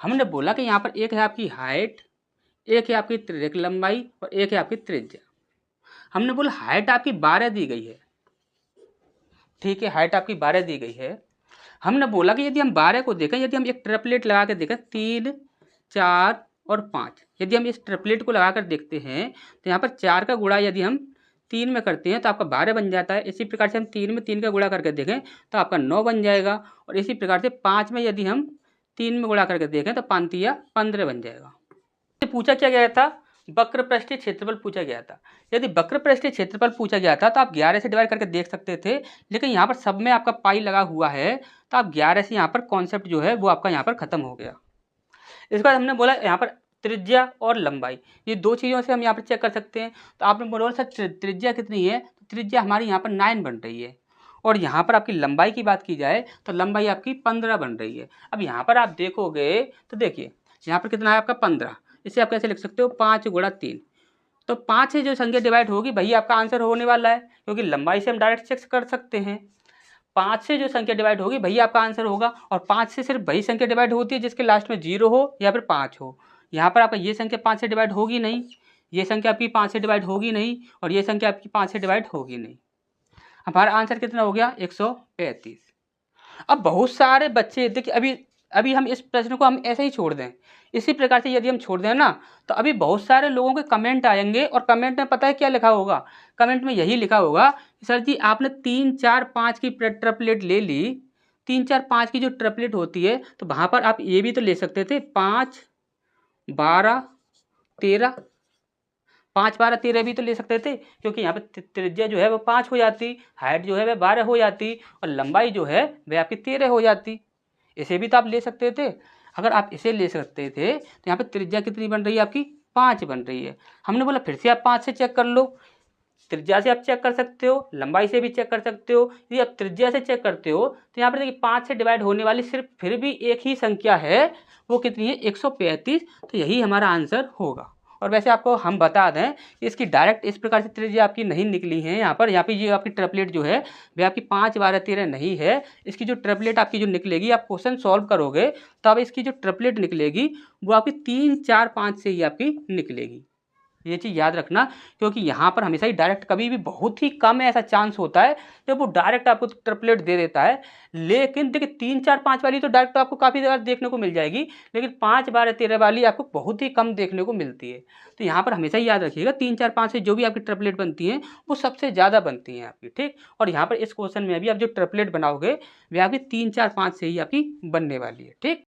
हमने बोला कि यहाँ पर एक है आपकी हाइट, एक है आपकी रेख लंबाई और एक है आपकी त्रिज्या। हमने बोला हाइट आपकी 12 दी गई है, ठीक है, हाइट आपकी 12 दी गई है। हमने बोला कि यदि हम 12 को देखें, यदि हम एक ट्रिपलेट लगा कर देखें 3, 4 और 5, यदि हम इस ट्रिपलेट को लगा कर देखते हैं तो यहाँ पर 4 का गुणा यदि हम 3 में करते हैं तो आपका 12 बन जाता है। इसी प्रकार से हम 3 में 3 का गुणा करके देखें तो आपका 9 बन जाएगा। और इसी प्रकार से 5 में यदि हम 3 में गुणा करके देखें तो 5 या 15 बन जाएगा। पूछा क्या गया था? वक्र पृष्ठीय क्षेत्रफल पूछा गया था। यदि वक्र पृष्ठीय क्षेत्रफल पूछा गया था तो आप 11 से डिवाइड करके देख सकते थे, लेकिन यहाँ पर सब में आपका पाई लगा हुआ है तो आप 11 से यहाँ पर कॉन्सेप्ट जो है वो आपका यहाँ पर खत्म हो गया। इसके बाद हमने बोला यहाँ पर त्रिज्या और लंबाई, ये दो चीज़ों से हम यहाँ पर चेक कर सकते हैं। तो आपने बोला सर त्रिज्या कितनी है? तो त्रिज्या हमारी यहाँ पर 9 बन रही है। और यहाँ पर आपकी लंबाई की बात की जाए तो लंबाई आपकी 15 बन रही है। अब यहाँ पर आप देखोगे तो देखिए यहाँ पर कितना है आपका 15, इसे आप कैसे लिख सकते हो? 5 गुणा 3। तो 5 से जो संख्या डिवाइड होगी वही आपका आंसर होने वाला है, क्योंकि लंबाई से हम डायरेक्ट चेक कर सकते हैं। 5 से जो संख्या डिवाइड होगी वही आपका आंसर होगा। और 5 से सिर्फ वही संख्या डिवाइड होती है जिसके लास्ट में 0 हो या फिर 5 हो। यहाँ पर आपका ये संख्या 5 से डिवाइड होगी नहीं, ये संख्या आपकी 5 से डिवाइड होगी नहीं, और ये संख्या आपकी 5 से डिवाइड होगी नहीं। हमारा आंसर कितना हो गया? 135। अब बहुत सारे बच्चे देखिए, अभी हम इस प्रश्न को हम ऐसे ही छोड़ दें, इसी प्रकार से यदि हम छोड़ दें ना तो अभी बहुत सारे लोगों के कमेंट आएंगे, और कमेंट में पता है क्या लिखा होगा? कमेंट में यही लिखा होगा सर जी आपने 3, 4, 5 की ट्रिपलेट ले ली, 3, 4, 5 की जो ट्रिपलेट होती है तो वहाँ पर आप ये भी तो ले सकते थे 5, 12, 13, 5, 12, 13 भी तो ले सकते थे, क्योंकि यहाँ पे त्रिज्या जो है वो 5 हो जाती, हाइट जो है वह 12 हो जाती, और लंबाई जो है वह आपकी 13 हो जाती। इसे भी तो आप ले सकते थे। अगर आप इसे ले सकते थे तो यहाँ पे त्रिज्या कितनी बन रही है? आपकी 5 बन रही है। हमने बोला फिर से आप 5 से चेक कर लो, त्रिज्या से आप चेक कर सकते हो, लंबाई से भी चेक कर सकते हो। यदि आप त्रिज्या से चेक करते हो तो यहाँ पर देखिए 5 से डिवाइड होने वाली सिर्फ फिर भी एक ही संख्या है, वो कितनी है? 135। तो यही हमारा आंसर होगा। और वैसे आपको हम बता दें कि इसकी डायरेक्ट इस प्रकार से त्रिज्या आपकी नहीं निकली है। यहाँ पे ये आपकी ट्रिपलेट जो है वह आपकी 5, 12, 13 नहीं है। इसकी जो ट्रिपलेट आपकी जो निकलेगी, आप क्वेश्चन सॉल्व करोगे तब इसकी जो ट्रिपलेट निकलेगी वो आपकी 3, 4, 5 से ही आपकी निकलेगी। ये चीज़ याद रखना, क्योंकि यहाँ पर हमेशा ही डायरेक्ट कभी भी बहुत ही कम ऐसा चांस होता है जब वो डायरेक्ट आपको ट्रिपलेट दे देता है। लेकिन देखिए 3, 4, 5 वाली तो डायरेक्ट आपको काफ़ी ज़्यादा देखने को मिल जाएगी, लेकिन 5, 12, 13 वाली आपको बहुत ही कम देखने को मिलती है। तो यहाँ पर हमेशा ही याद रखिएगा 3, 4, 5 से जो भी आपकी ट्रिपलेट बनती हैं वो सबसे ज़्यादा बनती हैं आपकी, ठीक। और यहाँ पर इस क्वेश्चन में भी आप जो ट्रिपलेट बनाओगे वह आपकी 3, 4, 5 से ही आपकी बनने वाली है, ठीक।